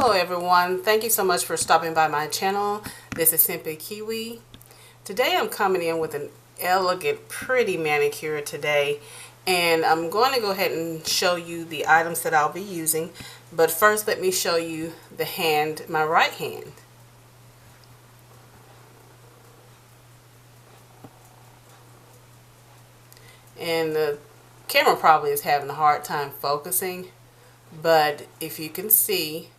Hello everyone, thank you so much for stopping by my channel. This is Simply Kiwi. Today I'm coming in with an elegant, pretty manicure today, and I'm going to go ahead and show you the items that I'll be using. But first let me show you the hand, my right hand. And the camera probably is having a hard time focusing, but if you can see,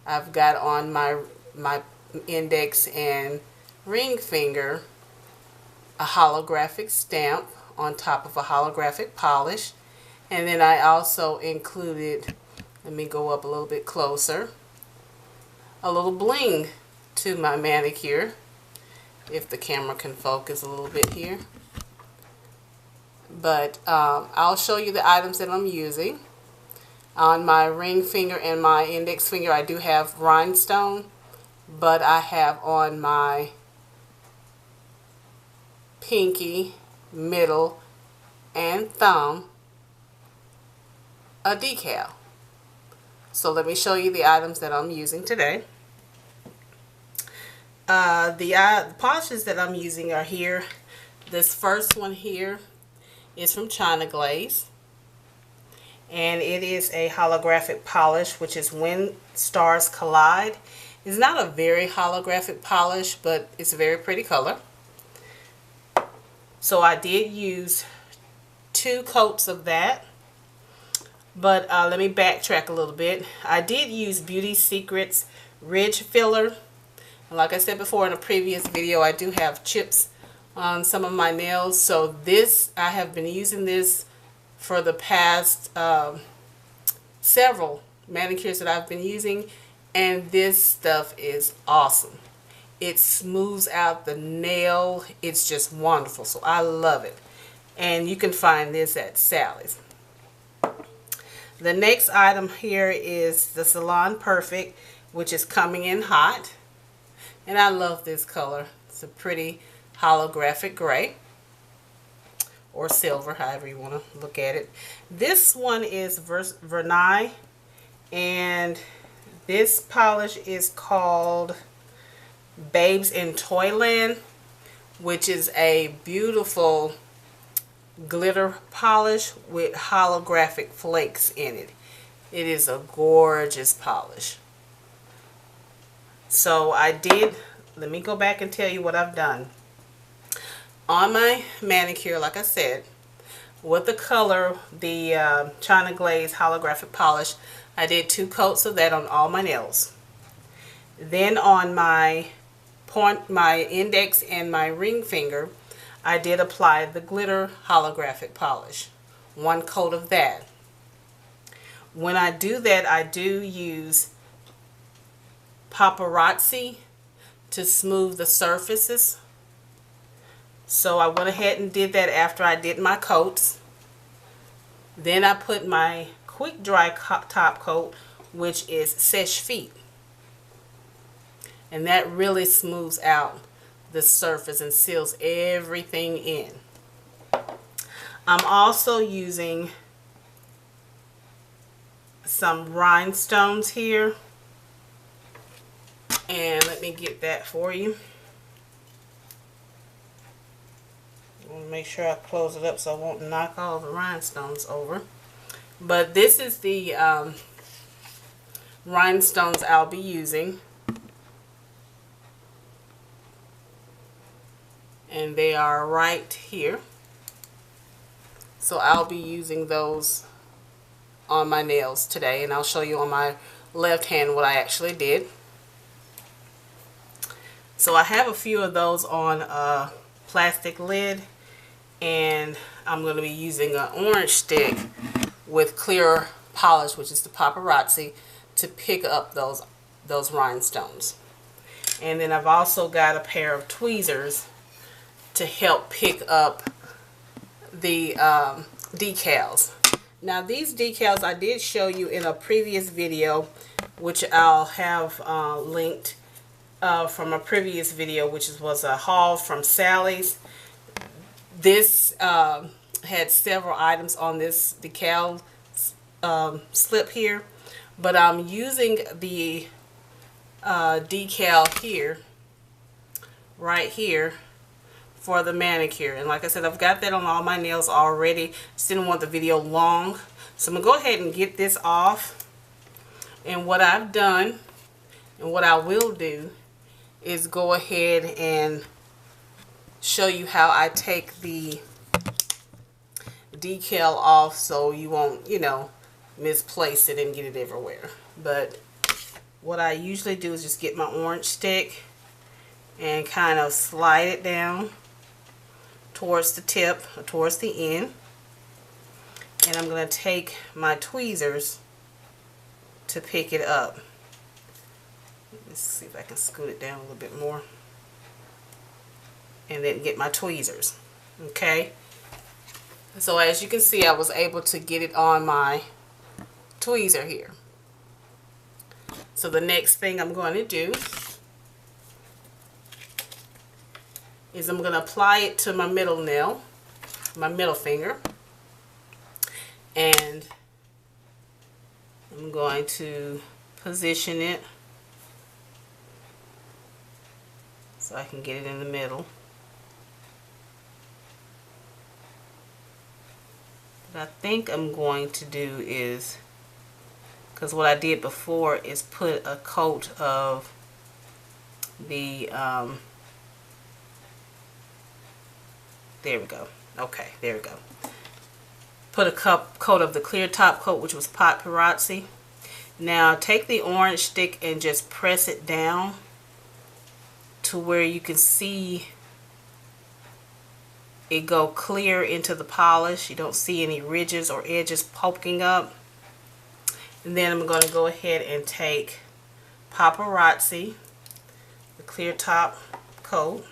I've got on my index and ring finger a holographic stamp on top of a holographic polish, and then I also included, let me go up a little bit closer, a little bling to my manicure, if the camera can focus a little bit here. But I'll show you the items that I'm using. On my ring finger and my index finger I do have rhinestone, but I have on my pinky, middle, and thumb a decal. So let me show you the items that I'm using today. The polishes that I'm using are here. This first one here is from Glaze. And it is a holographic polish, which is When Stars Collide. It's not a very holographic polish, but it's a very pretty color. So I did use 2 coats of that. But let me backtrack a little bit. I did use Beauty Secrets Ridge Filler. And like I said before in a previous video, I do have chips on some of my nails. So this, I have been using this for the past several manicures that I've been using, and this stuff is awesome. It smooths out the nail. It's just wonderful. So I love it. And you can find this at Sally's. The next item here is the Salon Perfect, which is coming in hot. And I love this color. It's a pretty holographic gray, or silver, however you want to look at it. This one is Vernis, and this polish is called Babes in Toyland, which is a beautiful glitter polish with holographic flakes in it. It is a gorgeous polish. So let me go back and tell you what I've done. On my manicure, like I said, with the color, the China Glaze holographic polish, I did 2 coats of that on all my nails. Then on my index and my ring finger, I did apply the glitter holographic polish. 1 coat of that. When I do that, I do use Pop-arazzi to smooth the surfaces. So I went ahead and did that after I did my coats. Then I put my quick dry top coat, which is Seche Vite. And that really smooths out the surface and seals everything in. I'm also using some rhinestones here. And let me get that for you. I want to make sure I close it up so I won't knock all the rhinestones over. But this is the rhinestones I'll be using. And they are right here. So I'll be using those on my nails today. And I'll show you on my left hand what I actually did. So I have a few of those on a plastic lid. And I'm going to be using an orange stick with clear polish, which is the Pop-arazzi, to pick up those rhinestones. And then I've also got a pair of tweezers to help pick up the decals. Now these decals I did show you in a previous video, which I'll have linked from a previous video, which was a haul from Sally's. This had several items on this decal slip here, but I'm using the decal here, right here, for the manicure. And like I said, I've got that on all my nails already. Just didn't want the video long, so I'm gonna go ahead and get this off. And what I've done and what I will do is go ahead and show you how I take the decal off, so you won't, you know, misplace it and get it everywhere. But what I usually do is just get my orange stick and kind of slide it down towards the tip, or towards the end. And I'm going to take my tweezers to pick it up. Let's see if I can scoot it down a little bit more. And then get my tweezers. Okay. So as you can see, I was able to get it on my tweezer here. So the next thing I'm going to do is I'm going to apply it to my middle nail, my middle finger, and I'm going to position it so I can get it in the middle. What I think I'm going to do is, because what I did before is put a coat of the there we go. Okay, there we go. Put a coat of the clear top coat, which was Pop-arazzi. Now take the orange stick and just press it down to where you can see it go clear into the polish. You don't see any ridges or edges poking up. And then I'm going to go ahead and take Pop-arazzi, the clear top coat,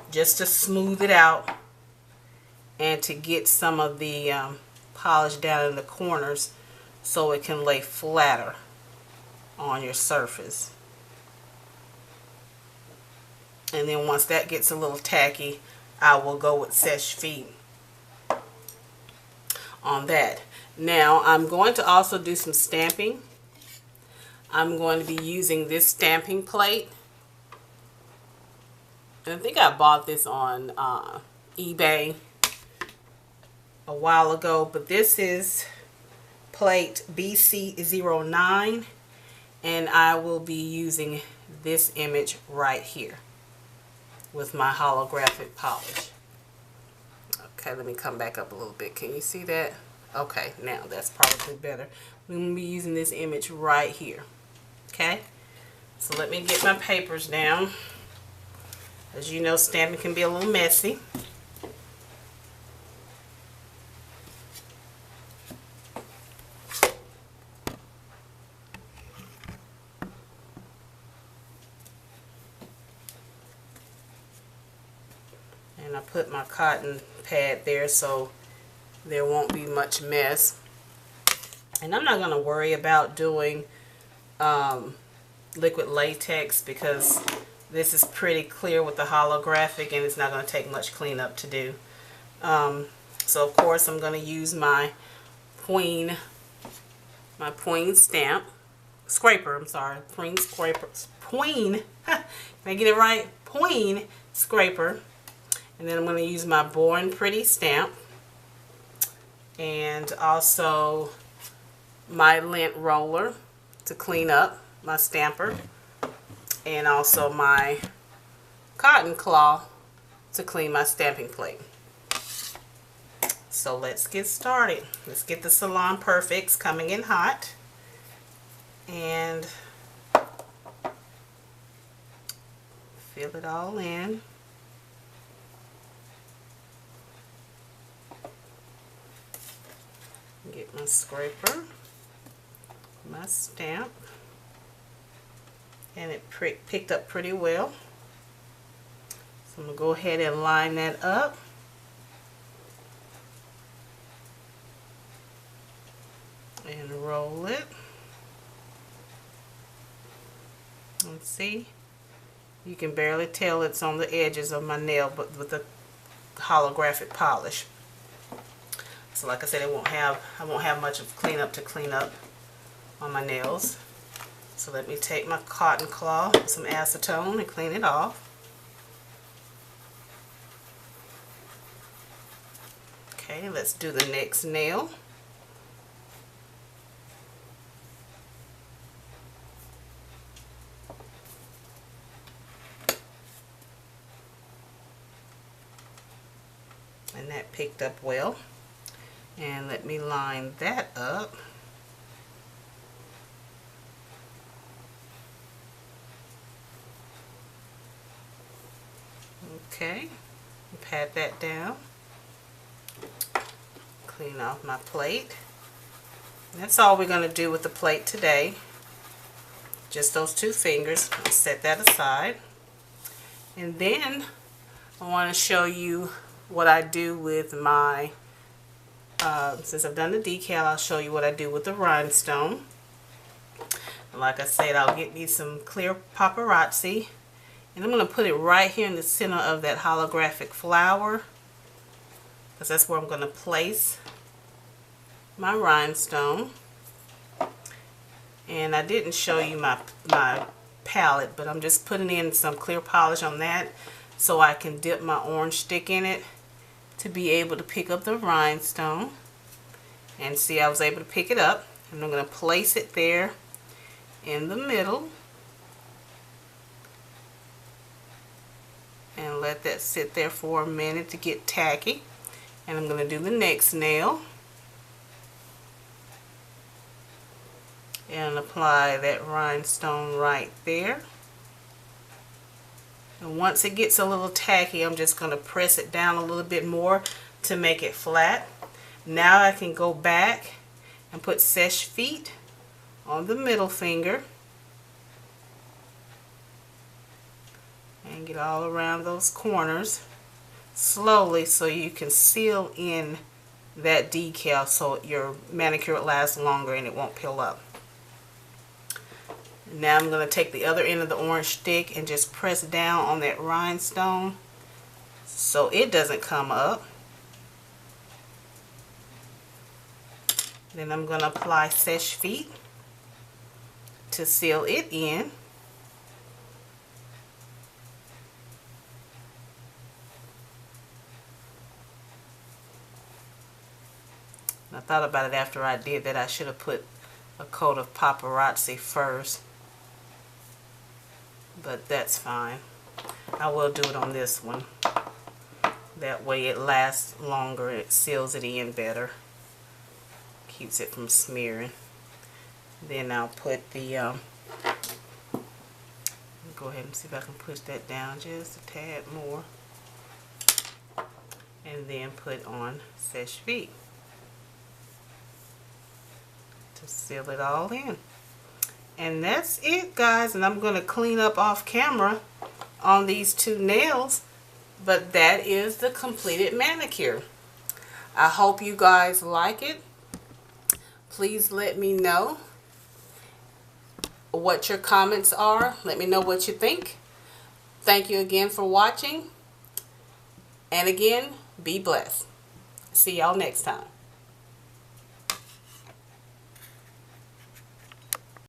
just to smooth it out and to get some of the polish down in the corners so it can lay flatter on your surface. And then once that gets a little tacky, I will go with Seche Vite on that. Now I'm going to also do some stamping. I'm going to be using this stamping plate. And I think I bought this on eBay a while ago, but this is plate BC09, and I will be using this image right here with my holographic polish. Okay, let me come back up a little bit. Can you see that? Okay, now that's probably better. I'm going to be using this image right here. Okay, so let me get my papers down. As you know, stamping can be a little messy. And I put my cotton pad there so there won't be much mess. And I'm not going to worry about doing liquid latex because this is pretty clear with the holographic and it's not going to take much cleanup to do. So of course I'm going to use my Pueen Scraper, I'm sorry, Pueen Scraper, can I get it right? Pueen Scraper. And then I'm going to use my Born Pretty stamp and also my lint roller to clean up my stamper, and also my cotton claw to clean my stamping plate. So let's get started. Let's get the Salon Perfects coming in hot and fill it all in. Get my scraper, my stamp, and it picked up pretty well. So I'm going to go ahead and line that up. And roll it. Let's see. You can barely tell it's on the edges of my nail, but with the holographic polish. So like I said, I won't have much of cleanup to clean up on my nails. So let me take my cotton cloth, some acetone, and clean it off. Okay, let's do the next nail. And that picked up well. And let me line that up. Okay, pat that down. Clean off my plate. And that's all we're going to do with the plate today. Just those two fingers. I'll set that aside. And then I want to show you what I do with my, since I've done the decal, I'll show you what I do with the rhinestone. And like I said, I'll get me some clear Pop-arazzi. And I'm going to put it right here in the center of that holographic flower, because that's where I'm going to place my rhinestone. And I didn't show you my palette, but I'm just putting in some clear polish on that so I can dip my orange stick in it to be able to pick up the rhinestone. And see, I was able to pick it up. And I'm going to place it there in the middle. And let that sit there for a minute to get tacky. And I'm going to do the next nail. And apply that rhinestone right there. And once it gets a little tacky, I'm just going to press it down a little bit more to make it flat. Now I can go back and put Seche Vite on the middle finger. And get all around those corners slowly so you can seal in that decal so your manicure will last longer and it won't peel up. Now I'm going to take the other end of the orange stick and just press down on that rhinestone so it doesn't come up. Then I'm going to apply Seche Vite to seal it in. I thought about it after I did that. I should have put a coat of Pop-arazzi first, but that's fine. I will do it on this one. That way it lasts longer. It seals it in better. Keeps it from smearing. Then I'll put the, go ahead and see if I can push that down just a tad more. And then put on Seche Vite to seal it all in. And that's it, guys. And I'm going to clean up off camera on these two nails. But that is the completed manicure. I hope you guys like it. Please let me know what your comments are. Let me know what you think. Thank you again for watching. And again, be blessed. See y'all next time.